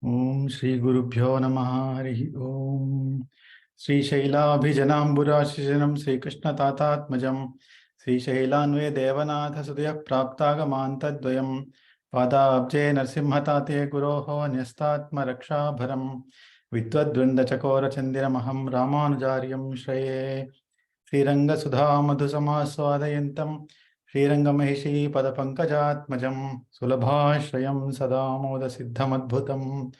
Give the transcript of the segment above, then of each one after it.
Om Shri Gurubhyo Namaha Harihi Om Sri Shailabhijanamburashijanam Sri Krishna Tatatmajam Sri Shailanve Devanatha Sudaya Praptagamantadvayam Padabje Narsimhatate Guroho Nyastatma Rakshabharam Vidwadvrinda Chakora Chandiramaham Ramanujaryam Shraye Sriranga Sudha Madhusamaswadayantam Srirangamahishi Padapankajatmajam Sulabhashrayam Sadamoda Siddhamadbhutam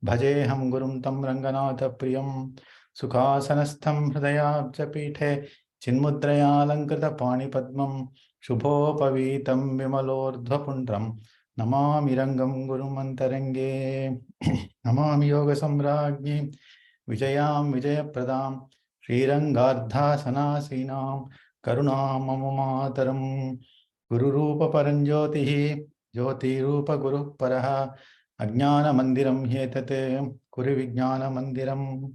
Bhajeham Gurum Tam Ranganatha Priyam Sukhasanastham Hridayabjapithe Chinmudraya Lankrita Pani Padmam Shubhopavitam Vimalordhvapundram Namami Rangam Gurumantarenge Namami Yoga Samrajni Vijayam Vijayapradam Srirangardhasanasinaam Karunamamamataram Guru Rupa Paranjyotihi Jyoti Rupa Guru Paraha Ajnana Mandiram Hetate Kuri Vijnana Mandiram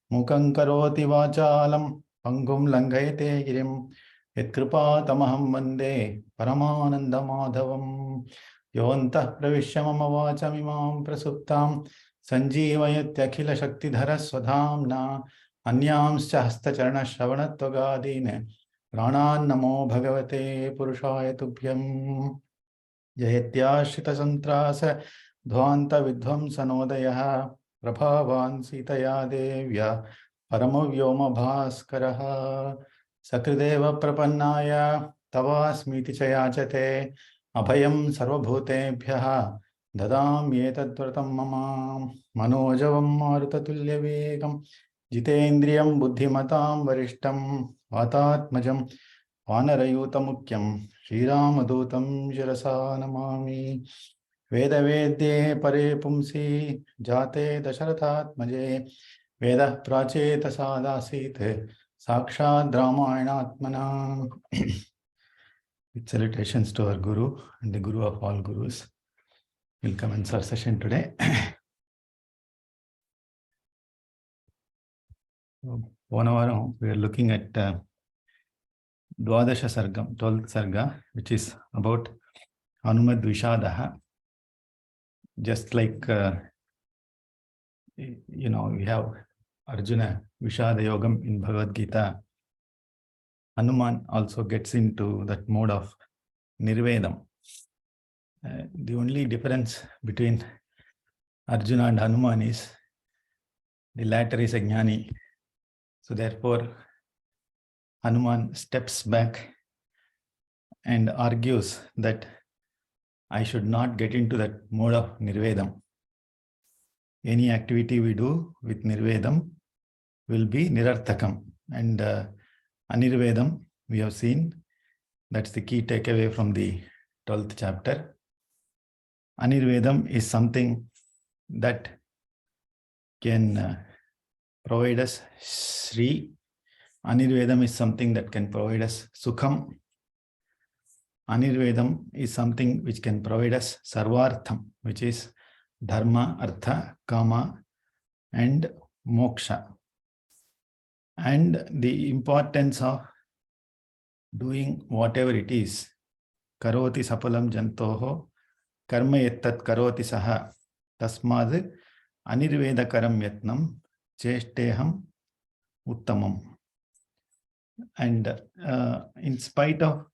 Mukam Karoti Vachalam Pangum Langayate Girim Yatkripa Tamaham Vande Paramananda Madhavam Yontah Pravishyamama Vachamimam Prasuptam Sanjeevayatyakila Shaktidhara Swadhamna Anyamscha Hastacharana Shravanatvagadine Pranam Namo Bhagavate Purushaya Tubhyam Jayatyashrita Santrasa Dhvanta Vidvamsanodaya Prabhavan Sitaya Devya Paramavyoma Bhaskaraha Sakrideva Prapannaya Tavasmiti Chayachate Abhayam Sarvabhutebhyaha Dadamyetadvratam Mama Manojavam Marutatulya Vegam Jitendriyam Buddhimatam Varishtam Vatatmajam Vanarayutamukyam Sriramadutam Shirasa Namami Vedavedye Pare Pumsi Jate Dasharathatmaje Veda Pracheta Sadasite Sakshad Ramayanatmana. With salutations to our Guru and the Guru of all Gurus. We'll commence our session today. We are looking at Dwadasha Sargam, 12th Sarga, which is about Hanumad Vishadaha. Just like, we have Arjuna Vishada Yogam in Bhagavad Gita. Hanuman also gets into that mode of Nirvedam. The only difference between Arjuna and Hanuman is the latter is a Jnani. So therefore, Hanuman steps back and argues that I should not get into that mode of Nirvedam. Any activity we do with Nirvedam will be Nirarthakam. And Anirvedam, we have seen, that's the key takeaway from the 12th chapter. Anirvedam is something that can provide us Sri. Anirvedam is something that can provide us Sukham. Anirvedam is something which can provide us Sarvartham, which is Dharma, Artha, Kama, and Moksha. And the importance of doing whatever it is. Karoti sapalam jantoho, karma yettat karoti saha, tasmad anirvedakaram yatnam, cheshteham uttamam. And in spite of,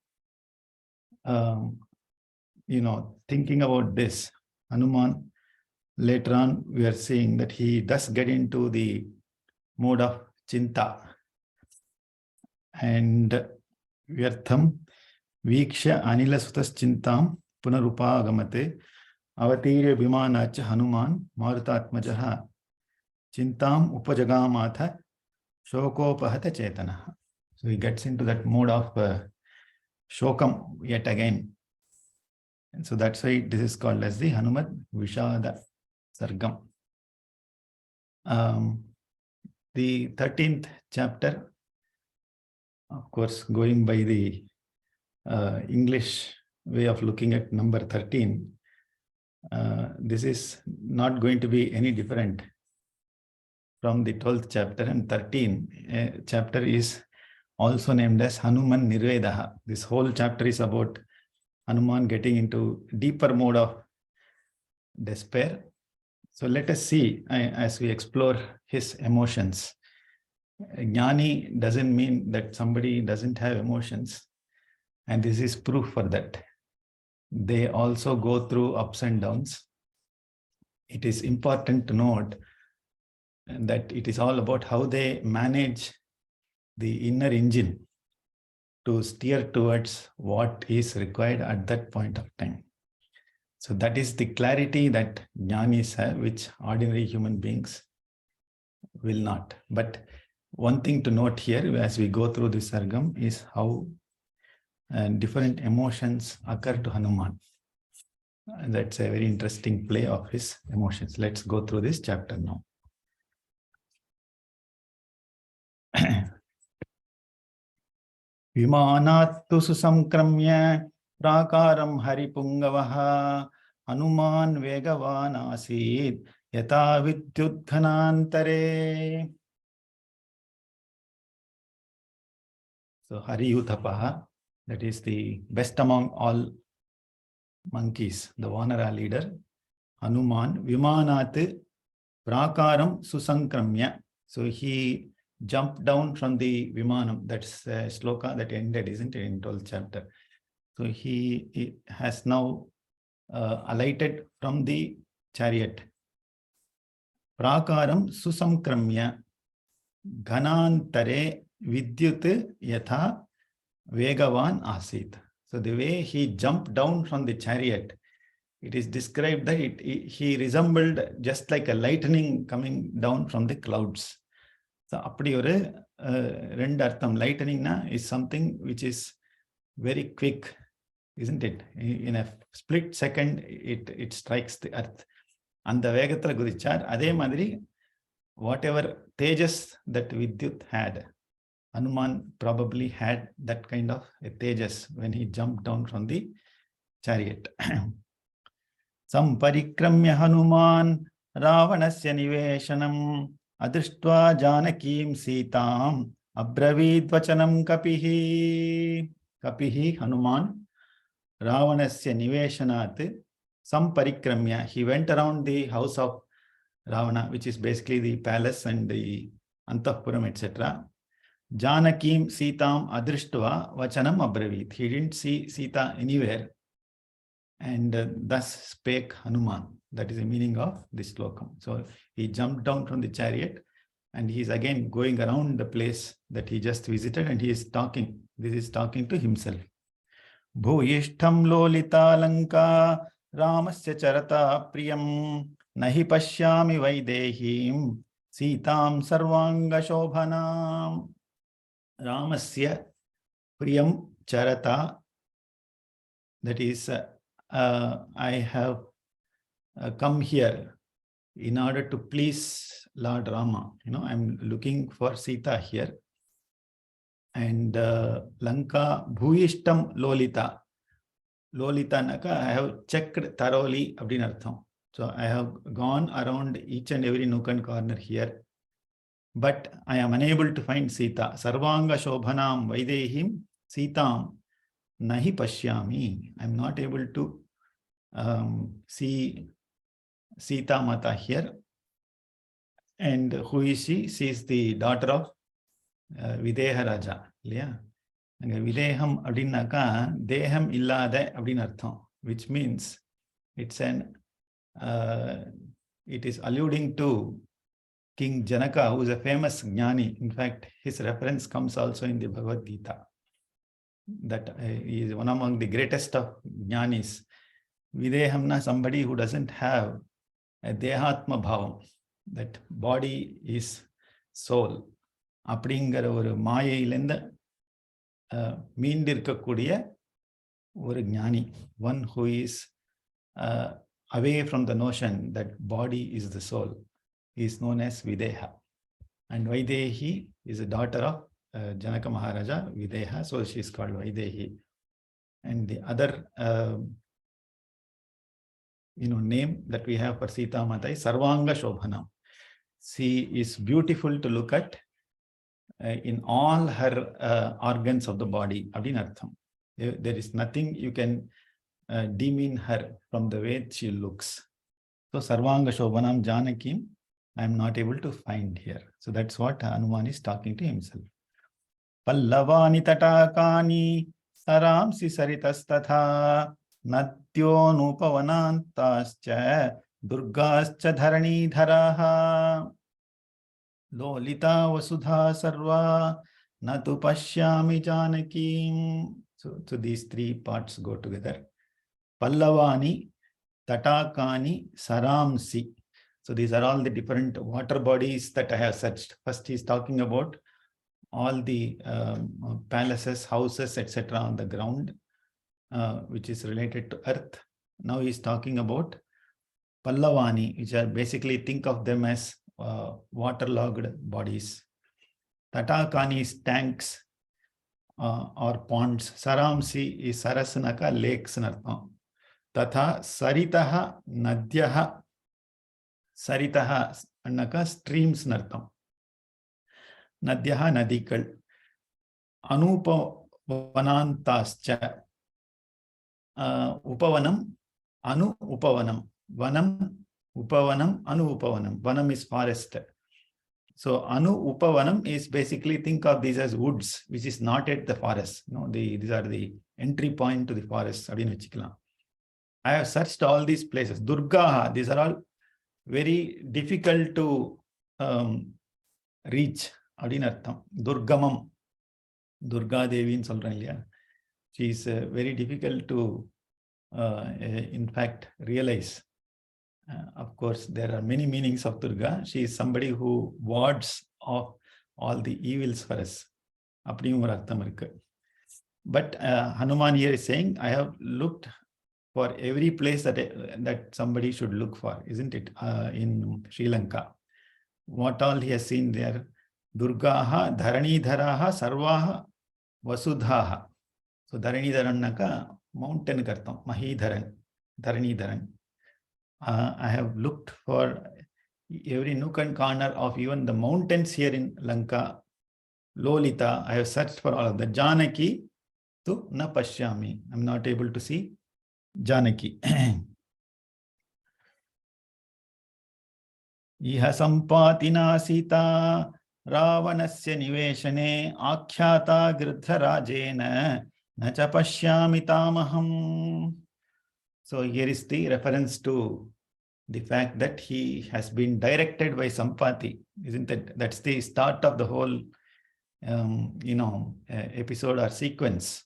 thinking about this, Hanuman, later on we are seeing that he does get into the mode of Chinta. And Vyartham Viksha Anilasutas Chintam Punarupagamate Avatirya Vimanacha Hanuman Marutatmajaha Chintam Upajagamatha Shokopahata Chetana. So he gets into that mode of Shokam yet again. And so that's why this is called as the Hanumat Vishada Sargam. The 13th chapter, of course, going by the English way of looking at number 13, this is not going to be any different from the 12th chapter. And 13th chapter is also named as Hanuman Nirvedaha. This whole chapter is about Hanuman getting into deeper mode of despair So let us see as we explore his emotions. Jnani doesn't mean that somebody doesn't have emotions. And this is proof for that. They also go through ups and downs. It is important to note that it is all about how they manage the inner engine to steer towards what is required at that point of time. So that is the clarity that jnanis have, which ordinary human beings will not. But one thing to note here as we go through this sargam is how different emotions occur to Hanuman. That's a very interesting play of his emotions. Let's go through this chapter now. Vimanattu susamkramya prakaram haripungavaha Hanuman vegavan asid yata vidyudghanantare. So Hariyuthapaha, that is the best among all monkeys, the Vanara leader, Hanuman, Vimanat Prakaram Susankramya. So he jumped down from the Vimanam. That's a sloka that ended, isn't it, in 12th chapter. So he has now alighted from the chariot. Prakaram Susamkramya Ghanantare Vidyut Yatha Vegavan Asit. So the way he jumped down from the chariot, it is described that he resembled just like a lightning coming down from the clouds. So appadi oru rendu artham. Lightning is something which is very quick, isn't it? In a split second, it strikes the earth. And the vegathla gudichar. Adhe madri, whatever tejas that Vidyut had, Hanuman probably had that kind of a tejas when he jumped down from the chariot. Samparikramya Hanuman Ravanasya Niveshanam Adrishtva Janakim Sitam Abravid Vachanam Kapihi. Kapihi Hanuman Ravanasya Niveshanat Samparikramya. He went around the house of Ravana, which is basically the palace and the Antahpuram, etc. Janakim Sitam Adrishtva Vachanam Abravid. He didn't see Sita anywhere. And thus spake Hanuman. That is the meaning of this slokam. So he jumped down from the chariot and he is again going around the place that he just visited and he is talking. This is talking to himself. Bhuyishtham lolita lanka ramasya charata priyam nahi pashyami vaidehim sitam sarvanga shobhanam. Ramasya priyam charata, that is I have come here in order to please Lord Rama. I'm looking for Sita here. And Lanka Bhuyishtam Lolita. Lolita naka, I have checked thoroughly abdinartham. So I have gone around each and every nook and corner here. But I am unable to find Sita. Sarvanga Shobhanam Vaidehim Sitam Nahi Pashyami. I am not able to see Sita Mata here. And who is she? She is the daughter of Videha Raja. Yeah. And Videham Abdinaka, Deham Illada Abdinartham, which means it's it is alluding to King Janaka, who is a famous Jnani. In fact, his reference comes also in the Bhagavad Gita. That he is one among the greatest of Jnanis. Videhamna, somebody who doesn't have a Dehatma Bhavam, that body is soul. அப்படிங்கிற ஒரு மாயையிலிருந்து மீண்டிருக்கக்கூடிய ஒரு ஞானி. One who is away from the notion that body is the soul is known as Videha. And Vaidehi is a daughter of Janaka Maharaja, Videha, so she is called Vaidehi. And the other name that we have for Sita Mata is Sarvanga Shobhanam. She is beautiful to look at in all her organs of the body. Abdinartham. There is nothing you can demean her from the way she looks. So Sarvanga Shobhanam Janakim, I am not able to find here. So that's what Hanuman is talking to himself. Pallavani tatakani saramsi saritas natyo nupavanantascha durgascha dharani dharaha lolita vasudha sarva natu pashyami janakim. So these three parts go together. Pallavani, tatakani, saramsi. So these are all the different water bodies that I have searched. First he is talking about all the palaces, houses, etc. on the ground, which is related to earth. Now he is talking about Pallavani, which are basically, think of them as waterlogged bodies. Tatakani is tanks or ponds. Saramsi is Sarasanaka, lakes. Tatha Saritaha Nadyaha. Saritaha annaka streams nartham. Nadyaha nadikal. Anupavanantascha. Upavanam, anu upavanam. Vanam, upavanam, anu upavanam. Vanam is forest. So anu upavanam is basically, think of these as woods, which is not at the forest. No, these are the entry point to the forest. I have searched all these places. Durgaha, these are all very difficult to reach. Durgamam, Durga Devi in Solranglia. She is very difficult to, in fact, realize. Of course, there are many meanings of Durga. She is somebody who wards off all the evils for us. But Hanuman here is saying, I have looked for every place that somebody should look for, isn't it? In Sri Lanka. What all he has seen there? Durgaha, Dharanidharaha, Sarvaha, Vasudhaha. So Dharanidharanaka, mountain kartam, Mahidharan, Dharanidharan. I have looked for every nook and corner of even the mountains here in Lanka. Lolita, I have searched for all of the Janaki, tu na pashyami. I'm not able to see Janaki. Iha sampatina sita Ravanasya niveshane akhyata gridharajena nacha pashyami tamaham. So here is the reference to the fact that he has been directed by Sampati, isn't it? That's the start of the whole, episode or sequence.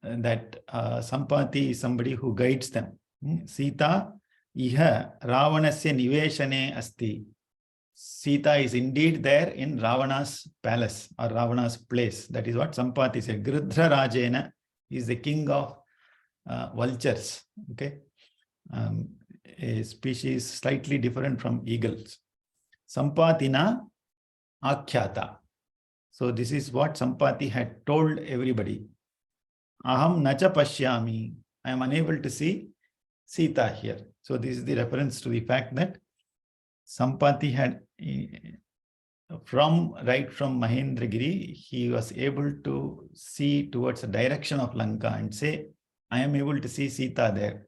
That Sampati is somebody who guides them. Sita iha Ravanasya niveshane asti. Sita is indeed there in Ravana's palace or Ravana's place. That is what Sampati said. Gridhra Rajena is the king of vultures. Okay, a species slightly different from eagles. Sampatina akhyata. So this is what Sampati had told everybody. Aham nacha pashyami. I am unable to see Sita here. So this is the reference to the fact that Sampati had, right from Mahendragiri, he was able to see towards the direction of Lanka and say, I am able to see Sita there.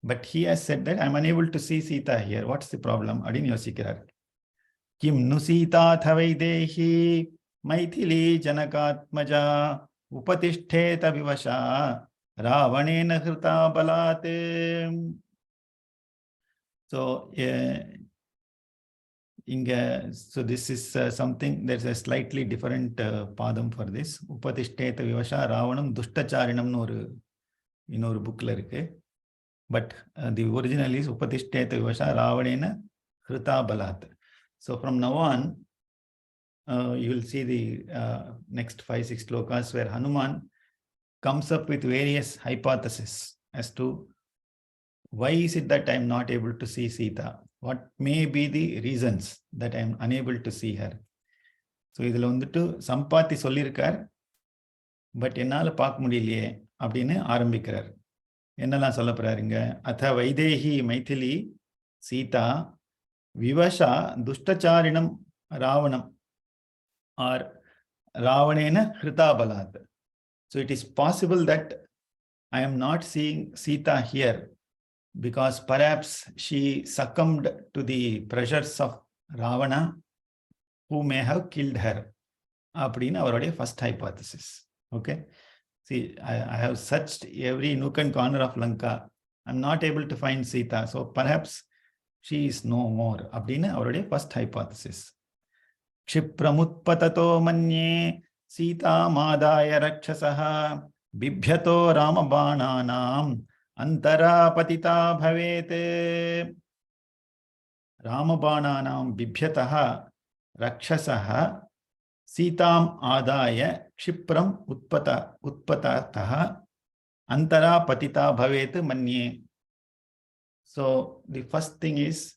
But he has said that I am unable to see Sita here. What's the problem? Adin yosikirar. Kim nu Sita thavaidehi maithili janakatmaja upatistheta vivasha ravanena hrita balate. So, so this is something, there's a slightly different padam for this. Upatishteta vivasha ravanam dushtacharinam in our book. But the original is Upatishteta vivasha ravanena hrita balat. So from now on, you will see the next 5-6 slokas where Hanuman comes up with various hypotheses as to why is it that I am not able to see Sita? What may be the reasons that I am unable to see her? So idhula vandu Sampati sollirukar, but ennala paak mudiyalaye appadinu ஆரம்பிக்கிறார். என்னெல்லாம் சொல்ல போறாருங்க? அத வைதேகி மைதிலி சீதா விவசா துஷ்டச்சாரிணம் ராவணம் ஆர் ராவணேன ஹிருதாபலாத். So it is possible that I am not seeing Sita here because perhaps she succumbed to the pressures of Ravana, who may have killed her. அப்படின்னு அவருடைய first hypothesis. Okay. See, I have searched every nook and corner of Lanka. I'm not able to find Sita. So perhaps she is no more. அப்படின்னு அவருடைய first hypothesis. क्षिप्रमुत्पततो मन्ये सीतामादाय रक्षसः बिभ्यतो रामबाणानाम् अंतरा पतिता भवेत्. रामबाणानां बिभ्यतः रक्षसः सीताम् आदाय क्षिप्रम् उत्पततः अंतरा पतिता भवेत् मन्ये. So the first thing is,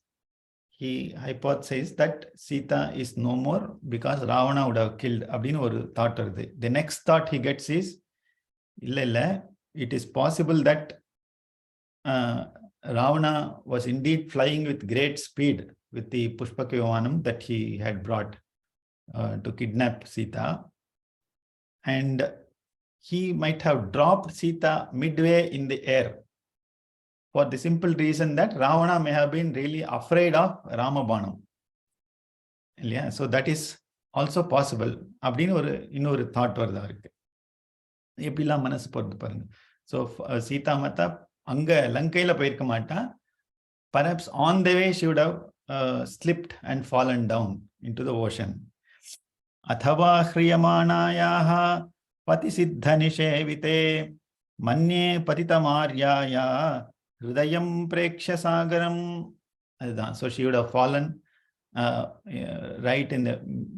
he hypothesized that Sita is no more because Ravana would have killed. அப்படின்னு ஒரு thought வருது. The next thought he gets is, இல்ல it is possible that Ravana was indeed flying with great speed with the Pushpaka Vimanam that he had brought to kidnap Sita, and he might have dropped Sita midway in the air, for the simple reason that Ravana may have been really afraid of Ramabanam. Yeah, so that is also possible. அப்படின்னு ஒரு இன்னொரு thought வருது அவருக்கு. எப்படிலாம் மனசு போறது பாருங்க. So Sita மாதா அங்க லங்கையில போயிருக்க மாட்டா. Perhaps on the way she would have slipped and fallen down into the ocean. अथवा ह्रियमाणायाः पतिसिद्धनिषेविते मन्ये पतितमार्याया हृदयं प्रेक्ष्य सागरम्. So she would have fallen right in the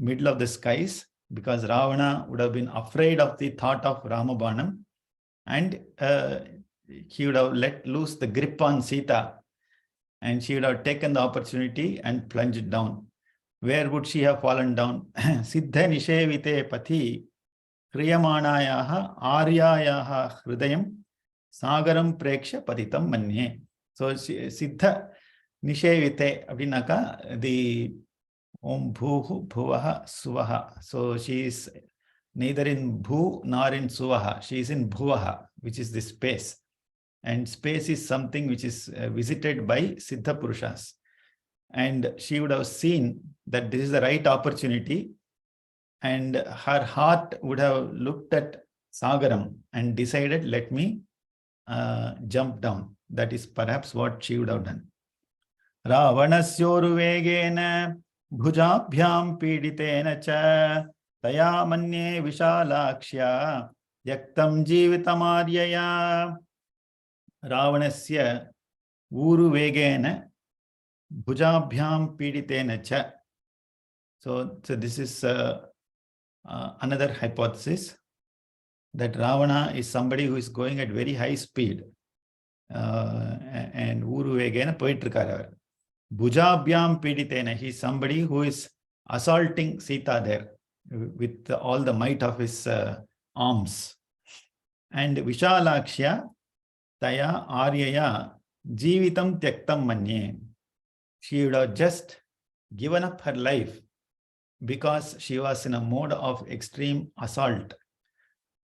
middle of the skies, because Ravana would have been afraid of the thought of Ramabanam, and he would have let loose the grip on Sita, and she would have taken the opportunity and plunged down. Where would she have fallen down? Siddha nishevite pati kriyamanayaha aryayaha hridayam sagaram preksha patitam manye. So siddha nishevite அப்படின்னாக்கா the om bhuhu bhuvaha suvaha. So she is neither in bhu nor in suvaha. She is in bhuvaha, which is the space. And space is something which is visited by Siddha Purushas. And she would have seen that this is the right opportunity, and her heart would have looked at Sagaram and decided, let me jump down. That is perhaps what she would have done. Ravanasyoruvegena bhujabhyam piditena cha taya manye vishalakshya yaktam jivitamaryaya. Ravanasya uruvegena bhujabhyam piditena cha. So this is another hypothesis, that Ravana is somebody who is going at very high speed, and uruvegena poitrukara. Bhujabhyam piditena, he is somebody who is assaulting Sita there with all the might of his arms. And vishalakshya taya aryaya jivitam tyaktam manye. She would have just given up her life because she was in a mode of extreme assault.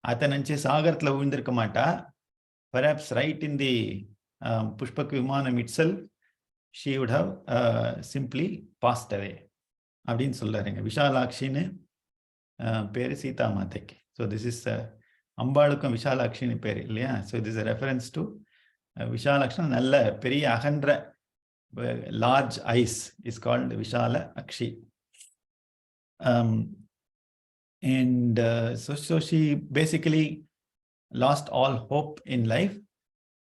Athananche Sagaratla uvindirka maata. Perhaps right in the Pushpaka Vimanam itself, she would have simply passed away. அப்படின்னு சொல்றாருங்க. விஷாலாட்சின்னு பேரு Sita மாதைக்கு. So this is அம்பாளுக்கும் விஷாலாட்சின்னு பேரு இல்லையா? So this is a reference to Vishalakshi. நல்ல பெரிய அகன்ற large eyes is called Vishala Akshi. And so she basically lost all hope in life,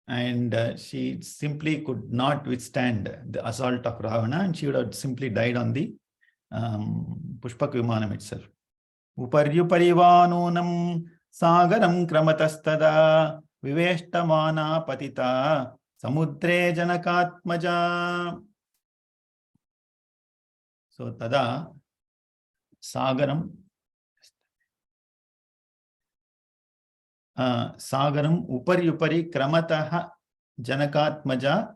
and she simply could not withstand the assault of Ravana, and she would have simply died on the Pushpaka Vimanam itself. Uparyuparivanunam sagaram kramatastada viveshtamana patita samudre janakatmaja. So tada sagaram sagaram upari kramataha janakatmaja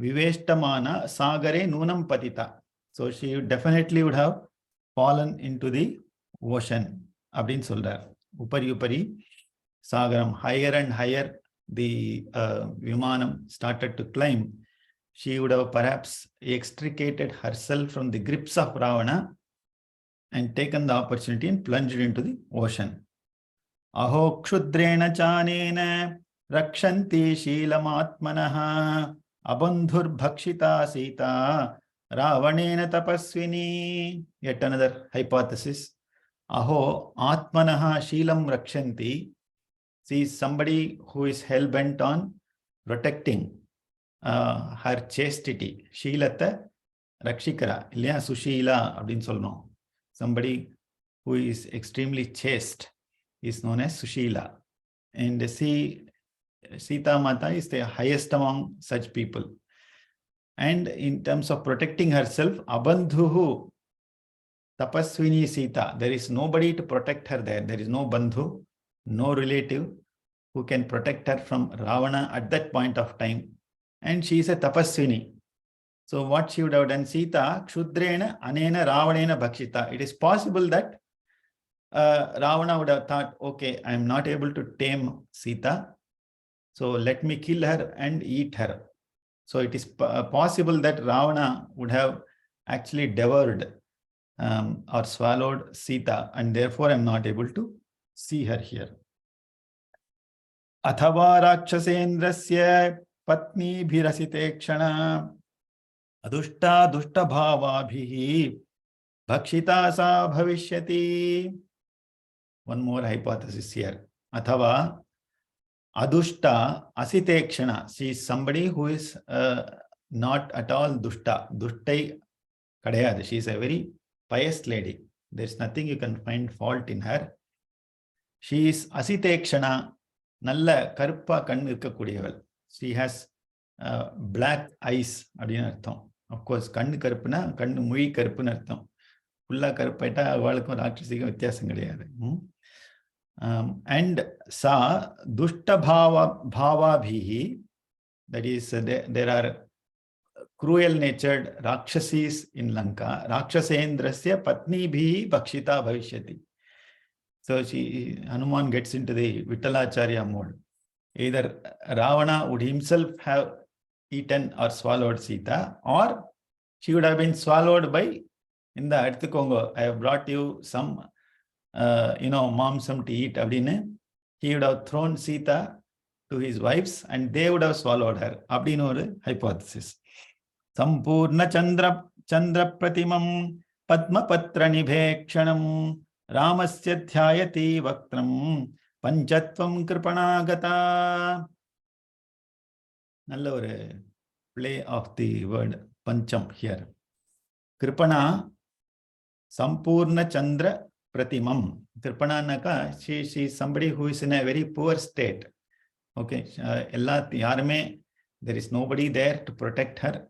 viveshtamana sagare nunam patita. So she definitely would have fallen into the ocean. அப்படின்னு சொல்றார். upari sagaram, higher and higher the Vimanam started to climb, she would have perhaps extricated herself from the grips of Ravana and taken the opportunity and plunged into the ocean. Aho kshudrena chanena rakshanti shilamatmanaha abandhur bhakshita sita ravanena tapasvini. Yet another hypothesis. Aho atmanaha shilam rakshanti. She is somebody who is hell-bent on protecting her chastity. Sheelata rakshikara. Illaya sushila abdin solno. Somebody who is extremely chaste is known as sushila. And Sita Mata is the highest among such people. And in terms of protecting herself, abandhuhu tapasvini Sita. There is nobody to protect her there. There is no bandhu, no relative who can protect her from Ravana at that point of time. And she is a tapasvini. So what she would have done, Sita, kshudrena anena ravanena bhakshita. It is possible that Ravana would have thought, okay, I am not able to tame Sita, so let me kill her and eat her. So it is possible that Ravana would have actually devoured or swallowed Sita, and therefore I am not able to see her here. Athava rakshasendrasya patni bhirasite kshana adushta dushta bhavabhihi bhakshita sa bhavishyati. One more hypothesis here. Athava adushta asite kshana. She is somebody who is not at all dushta. Dushtai kadayad. She is a very pious lady. There is nothing you can find fault in her. She is asite kshana. Nalla karuppa kannu irukkakudiyaval. She has black eyes. Of course, kannu karuppuna, kannu mui karuppunu artham. Fulla karupaita avalukkum rakshasikum vyathyasam kediyadu. And sa dushta bhavabhihi, that is, there are cruel natured rakshasis in Lanka. Rakshasendrasya patni bhi bhakshita bhavishyati. So Hanuman gets into the Vittalacharya mode. Either Ravana would himself have eaten or swallowed Sita, or she would have been swallowed by Inda Arthukongo. I have brought you some mamsam to eat. He would have thrown Sita to his wives and they would have swallowed her. Abdino hypothesis. Sampurna Chandra Pratimam Padma Patra Nibhekshanam Ramasya Dhyayati Vaktram Panchatvam Kripanagata. Nalla play of the word Pancham here. Kripana Sampurna Chandra Pratimam. Kripana Naka, she is somebody who is in a very poor state. Okay, there is nobody there to protect her.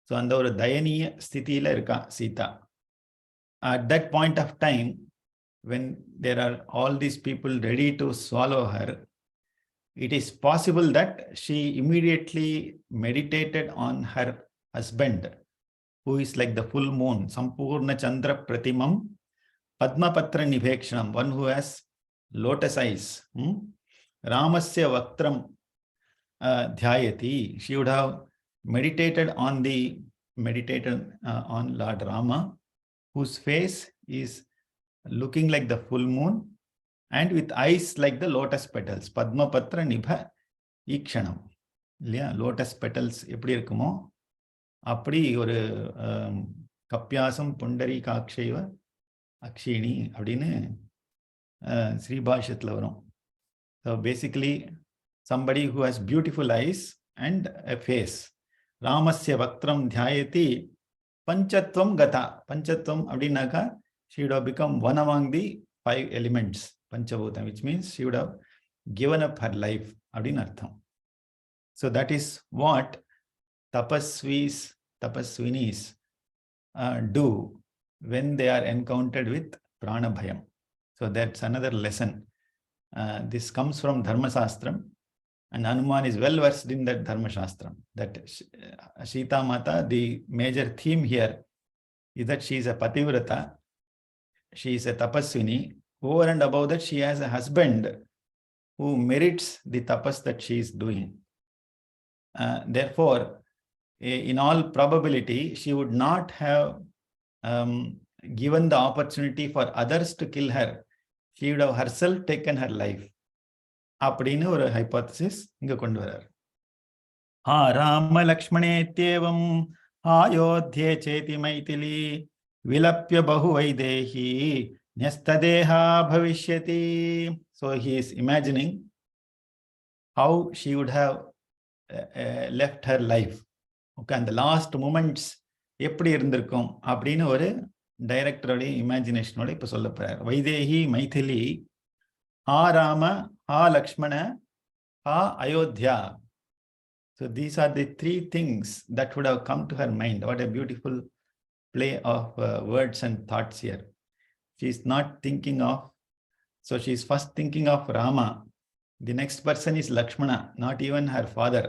So, and ஒரு தயனீய ஸ்திதியில இருக்கா Sita. At that point of time, when there are all these people ready to swallow her, it is possible that she immediately meditated on her husband, who is like the full moon, Sampurna Chandra Pratimam, Padma Patra Nibhekshanam, one who has lotus eyes. Ramasya Vaktram Dhyayati. She would have meditated on Lord Rama, whose face is looking like the full moon and with eyes like the lotus petals. Padma Patra Nibha Ikshanam. Lotus petals eppadi irkumo appadi oru kapyasam pundari kakshaiva akshini abdinu Sri Bhashathula varum. So basically somebody who has beautiful eyes and a face. Ramasya Vaktram Dhyayati Panchatvam Gata. Panchatvam abdinaka, she would have become one among the 5 elements, Panchabhuta, which means she would have given up her life. Abdinartham. So that is what tapasvinis do when they are encountered with prana bhayam. So that's another lesson. This comes from Dharma Shastram, and Hanuman is well versed in that Dharma Shastram. That Sita Mata, the major theme here is that she is a pativrata, she is a tapaswini. Over and above that, she has a husband who who merits the tapas that she is doing. Therefore, in all probability, she would not have given the opportunity for others to kill her. She would have herself taken her life. அப்படின்னு ஒரு hypothesis இங்க கொண்டு வர்றார். ராம லக்ஷ்மணேத்யேவம் ஆயோத்யே சேதி மைதிலி விலப்ய பகு வைதேஹி ன்யஸ்ததேஹா பவிஷ்யதி. So he is imagining how she would have left her life. Okay, and the last moments எப்படி இருந்திருக்கும் அப்படின்னு ஒரு டைரக்டரோட இமேஜினேஷனோட இப்ப சொல்ல போறார். Vaidehi, Maithili, Rama, Lakshmana, Ayodhya. So these are the three things that would have come to her mind. What a beautiful play of words and thoughts here. She is not thinking of, so she is first thinking of Rama. The next person is Lakshmana, not even her father.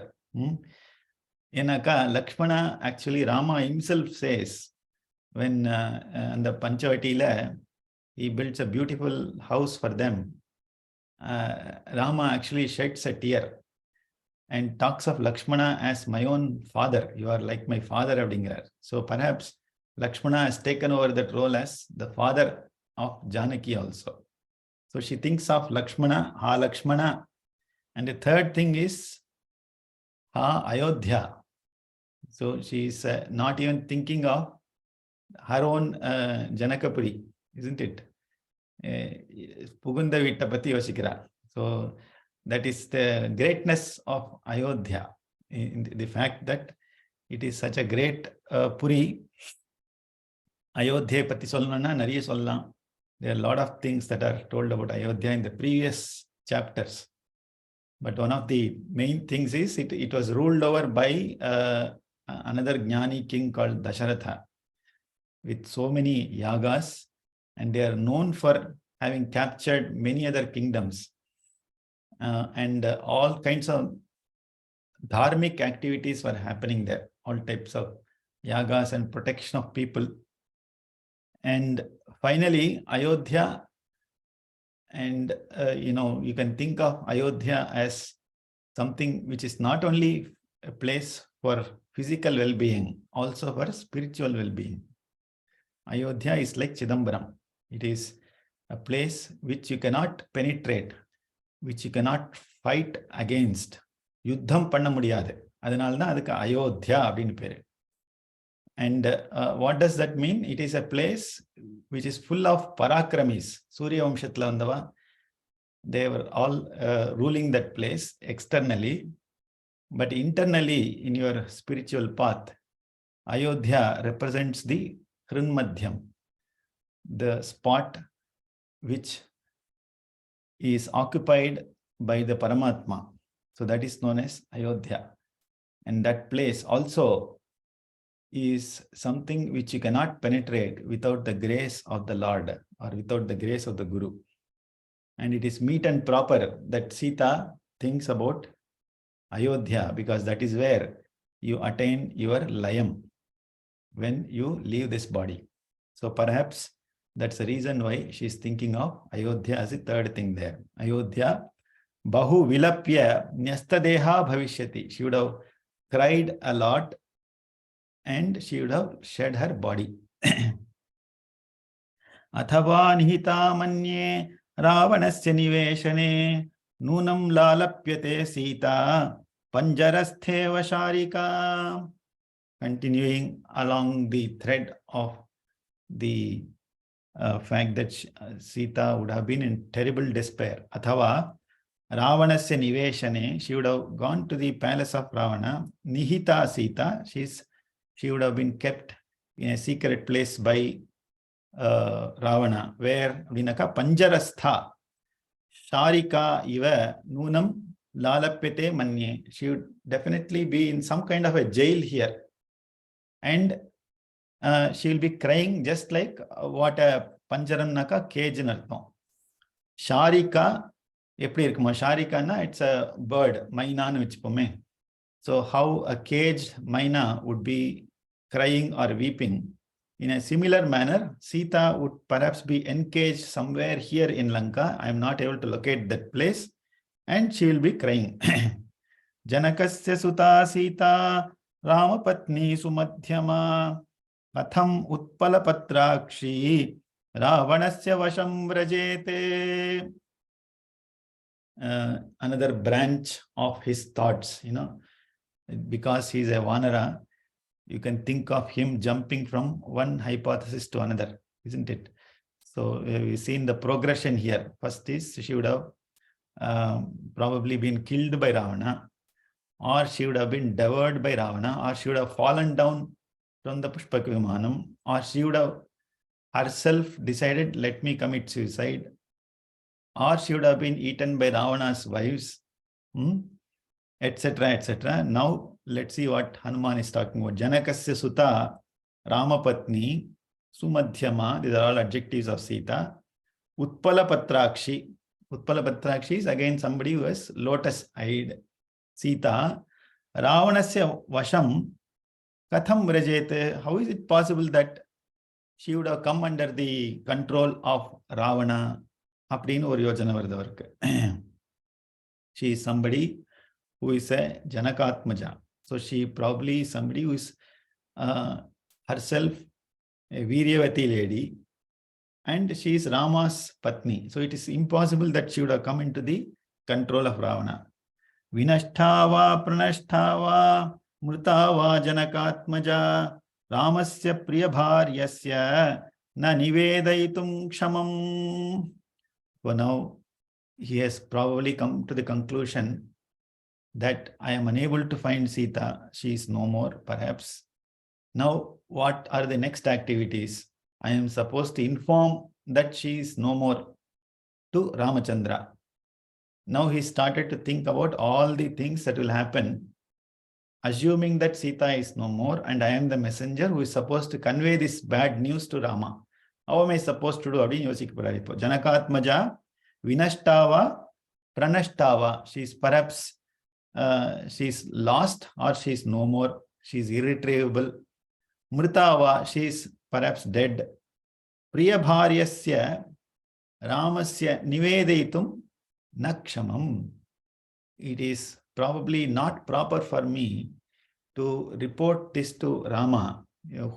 Enaka Lakshmana, actually Rama himself says, when the Panchavatila, he builds a beautiful house for them. Rama actually sheds a tear and talks of Lakshmana as my own father. You are like my father, abdingar. So perhaps Lakshmana has taken over that role as the father of Janaki also. So she thinks of Lakshmana, Lakshmana. And the third thing is Ayodhya. So she is not even thinking of her own Janakapuri, isn't it? Pugunda Vitta Pati Yoshikira. So that is the greatness of Ayodhya, in the fact that it is such a great Puri. Ayodhya Pati Solnana Nariya Sollam. There are a lot of things that are told about Ayodhya in the previous chapters. But one of the main things is it was ruled over by another Jnani king called Dasharatha, with so many yagas, and they are known for having captured many other kingdoms. And all kinds of dharmic activities were happening there, all types of yagas and protection of people. And finally, Ayodhya, and you can think of Ayodhya as something which is not only a place for physical well-being, also for spiritual well-being. Ayodhya is like Chidambaram. It is a place which you cannot penetrate, which you cannot fight against. Yuddham panna mudiyadu. Adanalna adukku Ayodhya அப்படினு பேரு. And what does that mean? It is a place which is full of parakramis. Surya Vamshatla vandava, they were all ruling that place externally, but internally in your spiritual path, Ayodhya represents the Hrinmadhyam, the spot which is occupied by the Paramatma. So that is known as Ayodhya. And that place also is something which you cannot penetrate without the grace of the Lord or without the grace of the Guru. And it is meet and proper that Sita thinks about Ayodhya, because that is where you attain your layam when you leave this body. So perhaps that's the reason why she is thinking of Ayodhya as the third thing there. Ayodhya bahu vilapya nyastadeha bhavishyati. She would have cried a lot and she would have shed her body. Athava nihita manye ravanasya niveshane nunam lalapyate Sita panjarastheva sharika. Continuing along the thread of the fact that Sita would have been in terrible despair. Athava Ravanasya niveshane, she would have gone to the palace of Ravana. Nihita Sita, she would have been kept in a secret place by Ravana, where Vinaka Panjarastha Sharika iva nunam lalapyate manye. She would definitely be in some kind of a jail here, and she will be crying just like what a Panjaram naka cage in artham. Sharika எப்படி இருக்குமா? ஷாரிகான்னா it's a bird, மைனான்னு வச்சுப்போமே. So how a caged myna would be crying or weeping, in a similar manner, Sita would perhaps be encaged somewhere here in Lanka. I am not able to locate that place, and she will be crying. Janakasya suta Sita Ramapatni Sumadhyama Katham Utpala Patrakshi Ravanasya Vasham Vrajete. Another branch of his thoughts, because he is a Vanara, you can think of him jumping from one hypothesis to another, isn't it? So we've seen the progression here. First is she would have probably been killed by Ravana, or she would have been devoured by Ravana, or she would have fallen down from the Pushpak Vimanam, or she would have herself decided, let me commit suicide, or she would have been eaten by Ravana's wives, etc., etc. Now, let's see what Hanuman is talking about. Janakasya Suta, Ramapatni, Sumadhyama, these are all adjectives of Sita. Utpala Patrakshi. Utpala Patrakshi is again somebody who has lotus-eyed. Sita, Ravanasya Vasham, Katham Vrajete. How is it possible that she would have come under the control of Ravana? Appadinu or yojana varudha. She is somebody who is a Janakatmaja. So she probably is somebody who is herself a Viryavati lady, and she is Rama's Patni. So it is impossible that she would have come into the control of Ravana. Vinashtava pranashtava mrutava Janakatmaja Ramasya priyabharyasya na nivedaitum kshamam. So now he has probably come to the conclusion that I am unable to find Sita. She is no more, perhaps. Now, what are the next activities? I am supposed to inform that she is no more to Ramachandra. Now he started to think about all the things that will happen, assuming that Sita is no more, and I am the messenger who is supposed to convey this bad news to Rama. How am I supposed to do? Janakatmaja, Vinashtava, Pranashtava. She is perhaps she is lost, or she is no more. She is irretrievable. Mritava, she is perhaps dead. Priyabharyasya Ramasya nivedaitum nakshamam. It is probably not proper for me to report this to Rama,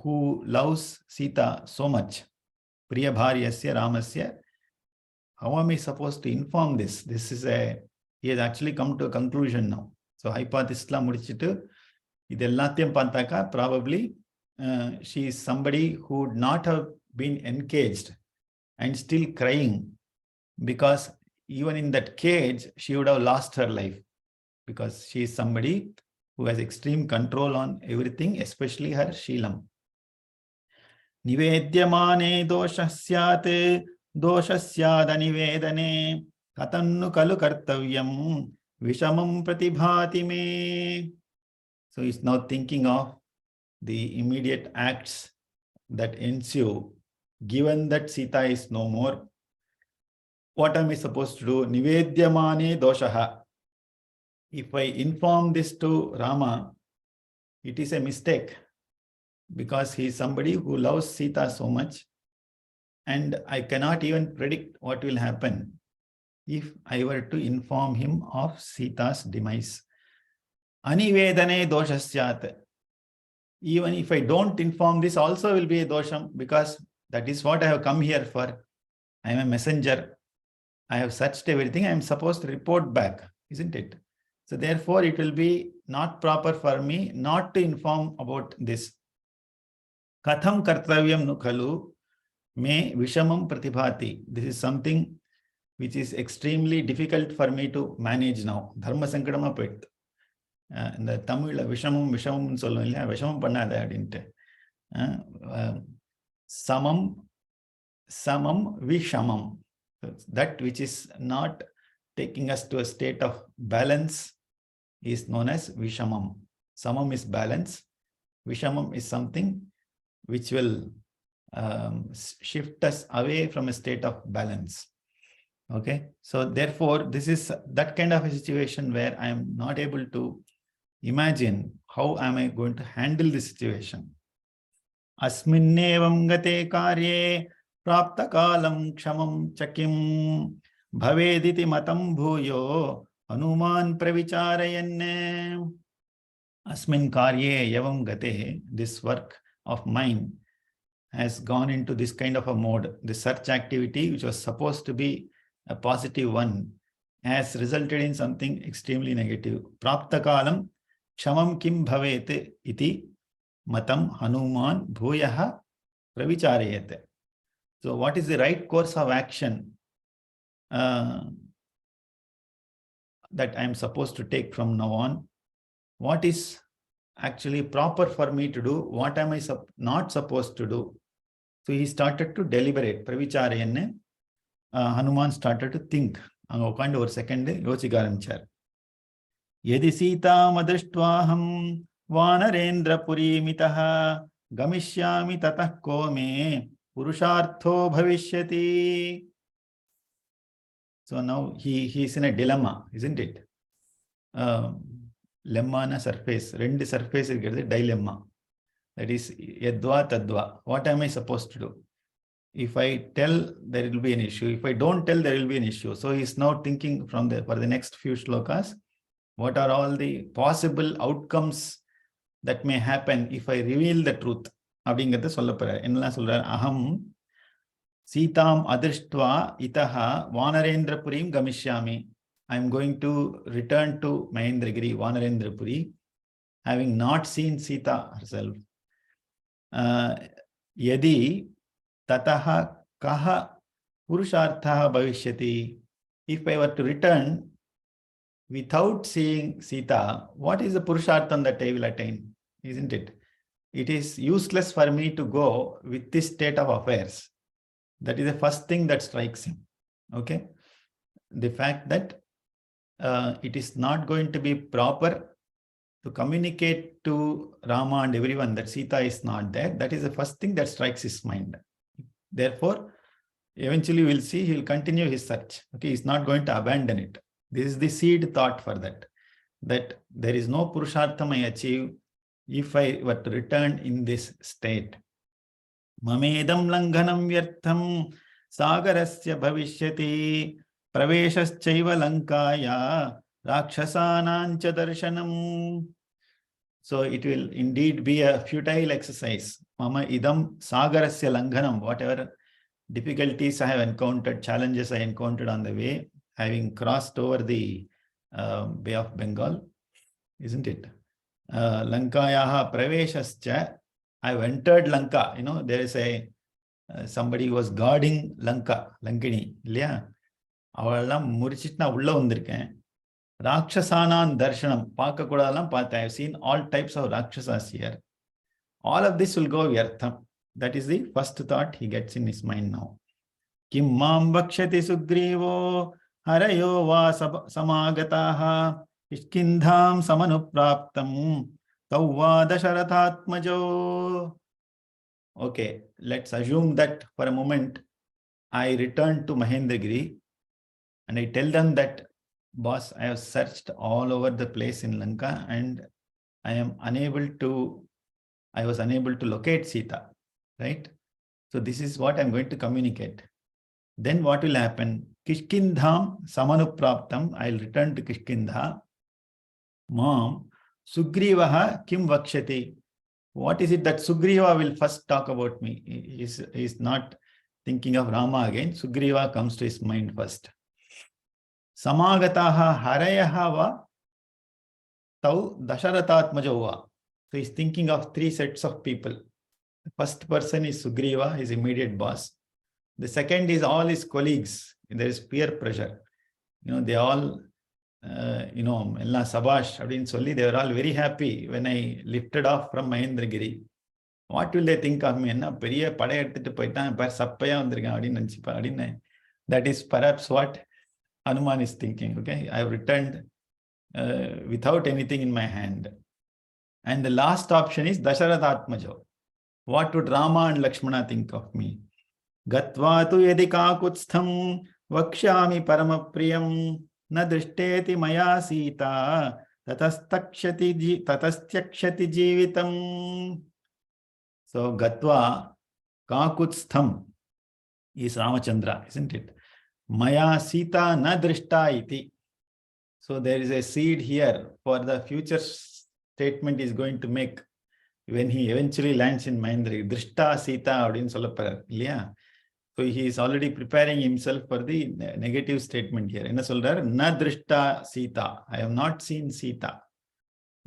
who loves Sita so much. Priyabharyasya Ramasya. How am I supposed to inform this? He has actually come to a conclusion now. So hypothesis la mudichittu idellathiyum paarthaka probably she is somebody who would not have been encaged and still crying, because even in that cage she would have lost her life, because she is somebody who has extreme control on everything, especially her Sheelam. Nivedyamane doshasyate doshasyada nivedane katannu kalu kartavyam vishamam pratibhati me. So he's now thinking of the immediate acts that ensue, given that Sita is no more. What am I supposed to do? Nivedyamane doshaha. If I inform this to Rama, it is a mistake, because he is somebody who loves Sita so much, and I cannot even predict what will happen if I were to inform him of Sita's demise. Anivedane doshasyat. Even if I don't inform, this also will be a dosham, because that is what I have come here for. I am a messenger. I have searched everything. I am supposed to report back, isn't it? So therefore, it will be not proper for me not to inform about this. Katham kartavyam nukhalu me vishamam pratibhati. This is something which is extremely difficult for me to manage now. Dharma sankadama poit. In the Tamil, vishamam sollu illa, vishamam pannada adinte. Samam vishamam. That which is not taking us to a state of balance is known as vishamam. Samam is balance. Vishamam is something which will shift us away from a state of balance. Okay, so therefore, this is that kind of a situation where I am not able to imagine how am I going to handle the situation. Asminnevam gate karye prapta kalam kshamam chakim bhavediti matam bhuyo Hanuman pravicharayan asmin karye yavam gate. This work of mine has gone into this kind of a mode. The search activity, which was supposed to be a positive one, has resulted in something extremely negative. Praptakalam kshamam kim bhavet iti matam Hanuman bhuyaha pravicharayate. So what is the right course of action that I am supposed to take from now on? What is actually proper for me to do? What am I not supposed to do? So he started to deliberate. Pravicharayane, Hanuman started to think. Kind of second yochikaranchar. Yedi Sita madrishtwaham vanarendra purimitaha gamishyami tatah kome purushartho bhavishyati. So now he is in a dilemma, isn't it? Lemma na surface. Rendu surface is a dilemma. That is yadva tadva. What am I supposed to do? If I tell, there will be an issue. If I don't tell, there will be an issue. So he is now thinking for the next few shlokas, what are all the possible outcomes that may happen if I reveal the truth? அப்படிங்கிறத சொல்ல போறார். என்னெல்லாம் சொல்றார்? அகம் சீதாம் அதிருஷ்ட்வா இத்தஹா வானரேந்திரபுரிம் கமிஷ்யாமி. I am going to return to Mahendragiri, Vanarendrapuri, having not seen Sita herself. Yadi tataha kaha purusharthaha bhavishyati. If I were to return without seeing Sita, what is the purushartham that I will attain? Isn't it? It is useless for me to go with this state of affairs. That is the first thing that strikes him. Okay? The fact that it is not going to be proper to communicate to Rama and everyone that Sita is not there. That is the first thing that strikes his mind. Therefore, eventually we'll see he will continue his search. Okay, he's not going to abandon it. This is the seed thought for that. That there is no purushartham I achieve if I were to return in this state. Mamedam langhanam vyartham sagarasya bhavishyati praveshaschaiva lankaya rakshasanancha darshanam. So it will indeed be a futile exercise. Mama idam sagarasya langhanam. Whatever difficulties I have encountered, challenges I encountered on the way, having crossed over the Bay of Bengal, isn't it? Lankayaha praveshascha. I have entered Lanka. You know, there is a somebody who was guarding Lanka, Lankini. இல்லையா? அவளெல்லாம் முடிச்சிட்டு நான் உள்ள வந்திருக்கேன். ராட்சசானான் தர்ஷனம் பார்க்கக்கூடாதெல்லாம் பார்த்தேன். I have seen all types of rakshasas here. All of this will go vyartham. That is the first thought he gets in his mind now. Kim mam vakshati sugrivo harayo va samagataha ishkindham samanupraptam tawva dasharathatmajo. Okay, let's assume that for a moment I return to Mahendragiri and I tell them that, boss, I have searched all over the place in Lanka and I was unable to locate Sita, right? So this is what I'm going to communicate. Then what will happen? Kishkindham samanupraptam. I'll return to Kishkindha. Mom, Sugrivaha kim vakshati. What is it that Sugriva will first talk about me? He's not thinking of Rama again. Sugriva comes to his mind first. Samagataha harayaha va tau dasharathatmajo va. So he's thinking of three sets of people. The first person is Sugriva, his immediate boss. The second is all his colleagues. There is peer pressure. You know, they all, Ella Sabash, they were all very happy when I lifted off from Mahendragiri. What will they think of me? That is perhaps what Hanuman is thinking. Okay, I have returned without anything in my hand. And the last option is Dasharathatmajo. What would Rama and Lakshmana think of me? Gatvatu yadi kakutstham vakshami paramapriyam na drishteti maya sita tatastyakshati jeevitam. So Gatva kakutstham is Ramachandra, isn't it? Maya sita na drishta iti. So there is a seed here for the future statement is going to make when he eventually lands in Mahendra. Drishta Sita அப்படின்னு சொல்லப்படுறார் இல்லையா? So he is already preparing himself for the negative statement here. என்ன சொல்றார்? Na drishta Sita. I have not seen Sita.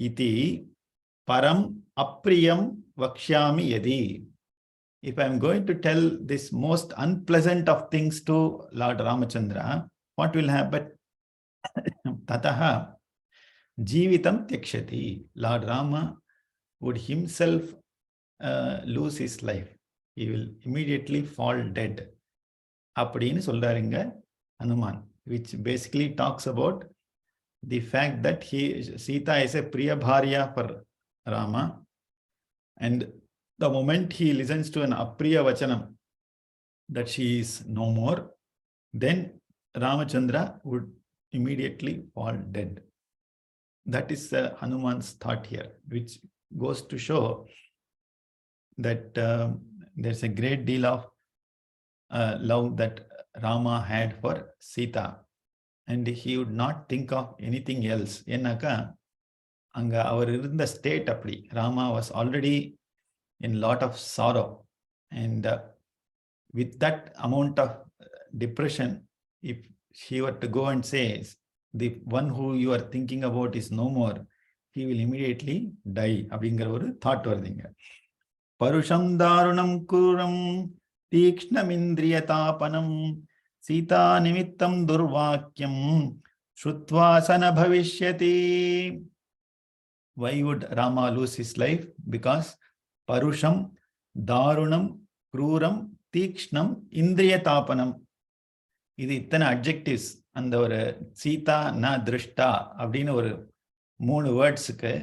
Iti param apriyam vakshyami yadi. If I am going to tell this most unpleasant of things to Lord Ramachandra, what will happen? Tataha Jivitam Tyakshati. Lord Rama would himself lose his life. He will immediately fall dead. அப்படின்னு சொல்றாருங்க Hanuman, which basically talks about the fact that Sita is a Priya Bharya for Rama, and the moment he listens to an Apriya Vachanam that she is no more, then Ramachandra would immediately fall dead. That is Hanuman's thought here, which goes to show that there's a great deal of love that Rama had for Sita, and he would not think of anything else. Enaka anga அவர் இருந்த state அப்படி. Rama was already in lot of sorrow, and with that amount of depression, if he were to go and say the one who you are thinking about is no more, he will immediately die அப்படிங்கிற ஒரு thought வருதுங்க. பருஷம் தாருணம் கூரம் தீக்ஷ்ணமிந்திரியதாபனம் சீதா நிமித்தம் துர்வாக்கியம் ஸ்ருத்வாசன பவிஷ்யதி. Why would Rama lose his life? Because Parusham, Darunam, Kruram, Tikshnam, Indriyatapanam. இது இத்தனை adjectives அந்த ஒரு சீதா ந திருஷ்டா அப்படின்னு ஒரு 3 வேர்ட்ஸுக்கு.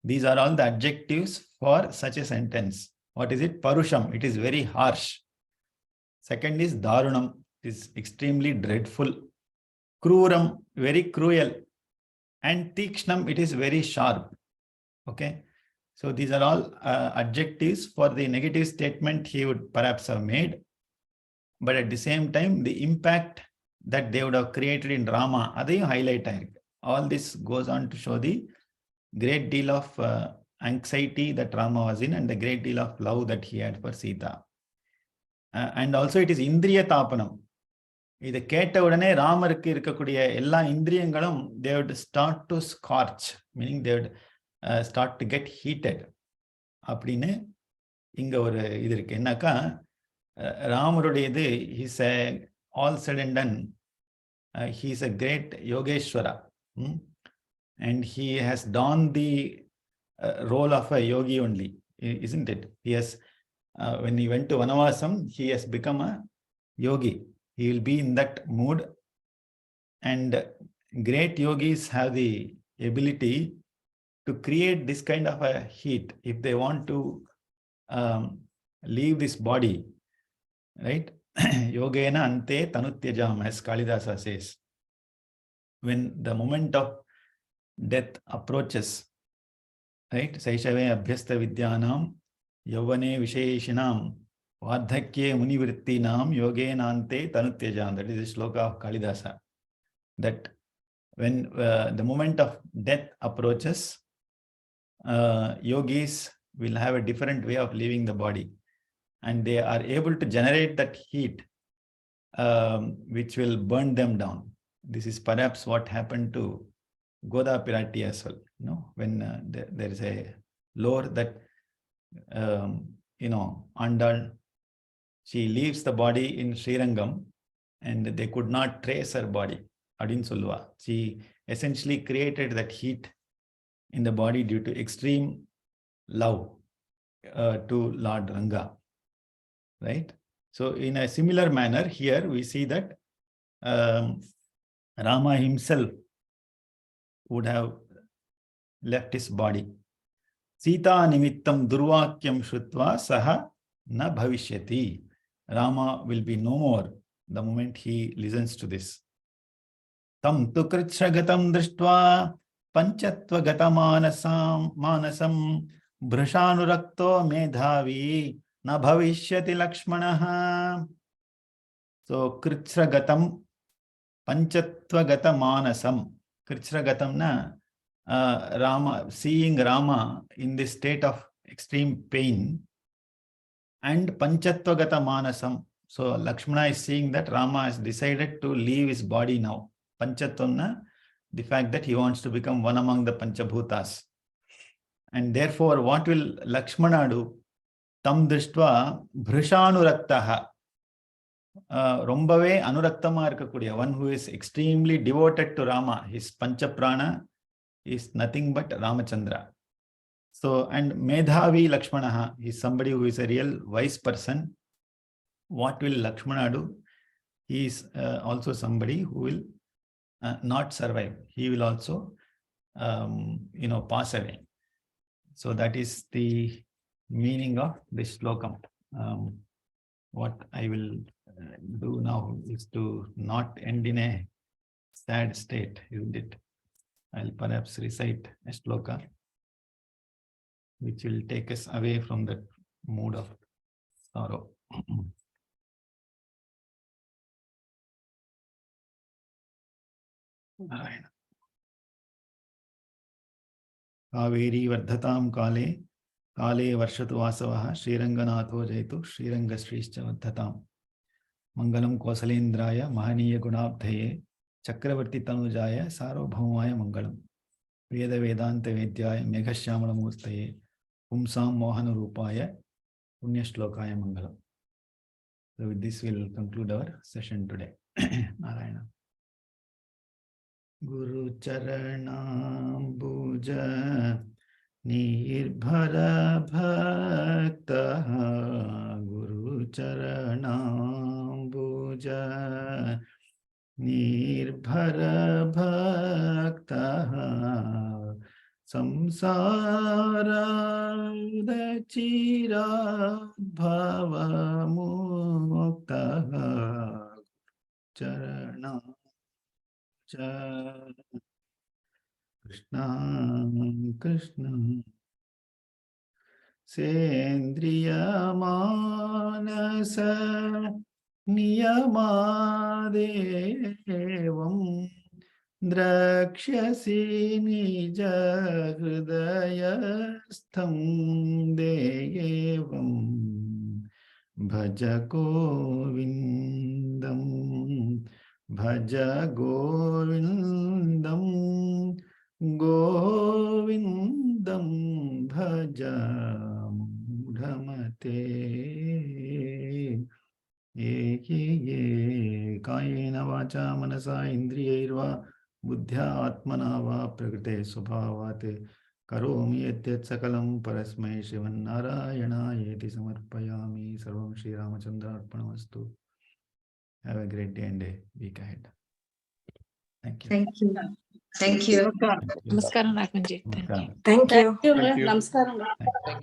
These are all the adjectives for such a sentence. What is it? Parusham, it is very harsh. Second is Darunam, it is extremely dreadful. Kruram, very cruel. And Tikshnam, it is very sharp. Okay. So these are all adjectives for the negative statement he would perhaps have made. But at the same time, the impact that they would have created in Rama, adayum highlight ஆயிருக்கு. All this goes on to show the great deal of anxiety that Rama was in, and the great deal of love that he had for Sita. And also it is Indriya Tapanam. இதை கேட்ட உடனே ராமருக்கு இருக்கக்கூடிய எல்லா இந்திரியங்களும் they would start to scorch, meaning they would start to get heated. அப்படின்னு இங்க ஒரு இது இருக்கு. என்னக்கா ராமருடைய இது he's a all said and done, he is a great Yogeshwara, and he has donned the role of a yogi only, isn't it? He has when he went to Vanavasam, he has become a yogi. He will be in that mood, and great yogis have the ability to create this kind of a heat if they want to leave this body, right? Yogena ante tanutyajam, as Kalidasa says. When the moment of death approaches, right? Saishave abhyasta vidyanam yavane visheshinam Vardhakye munivrittinam yogenante tanutyajam. That is the shloka of Kalidasa. That when the moment of death approaches, yogis will have a different way of leaving the body, and they are able to generate that heat which will burn them down. This is perhaps what happened to Goda Pirati as well. You know, when there is a lore that Andal, she leaves the body in Srirangam, and they could not trace her body. Adin Sulva. She essentially created that heat in the body due to extreme love to Lord Ranga. Right? So in a similar manner, here we see that Rama himself would have left his body. Sita nimittam durvakyam shrutva saha na bhavishyati. Rama will be no more the moment he listens to this. Tam tu kritshragatam drishtva panchatva gata manasam bhrashanurakto medhavi na bhavishyati lakshmanaha. So kritshragatam panchatva gata manasam. Krichragatamna, Rama, seeing Rama in this state of extreme pain, and Panchatvagata Manasam. So Lakshmana is seeing that Rama has decided to leave his body now. Panchatvamna, the fact that he wants to become one among the Panchabhutas. And therefore, what will Lakshmana do? Tam drishtva bhrishanuraktaha. Rombave anuраktama irukkudiya, one who is extremely devoted to Rama. His Panchaprana is nothing but Ramachandra. So, and Medhavi Lakshmanaha is somebody who is a real wise person. What will Lakshmana do? He is also somebody who will not survive. He will also, pass away. So that is the meaning of this slokam. What I will do now is to not end in a sad state, isn't it? I'll perhaps recite a sloka which will take us away from that mood of sorrow. Kaveri vardhatam kale, kale varshatu vasavaha, Sriranganaatho jaitu, Srirangashrischa vardhatam. Mangalam Kosalendraya, Mahaniya Gunabdhaye, Chakravarti Tanujaya, Sarvabhaumaya Mangalam. Veda Vedanta Vedyaya, Meghashyamala Murtaye, Pumsam Mohana Rupaya, Punyashlokaya Mangalam. So with this we'll conclude our session today. Narayana. Guru Charanam Bhuja Nirbhara Bhakta, Guru Charanam Bhuja Nirbhara Bhakta, Samsara Dachira Bhava Mukta, Charanam Krishna Krishna Sendriya Manasa Niyamadevam Drakshasi Nija Hridayastham Devam Bhaja Govindam Bhaja Govindam Govindam Bhaja Mudhamate Ye Kayena Vacha Manasa Indriyairva Buddhya Atmana Va Prakrite Subhavate Karomi Yatyat Sakalam Parasmai Shivan Narayana Yeti Samarpayami Sarvam Shri Ramachandra Arpanamastu. Have a great day and a week ahead. Thank you. Thank you. Thank you. Namaskaram, Raghuvanji. Thank you. Thank you. Namaskaram.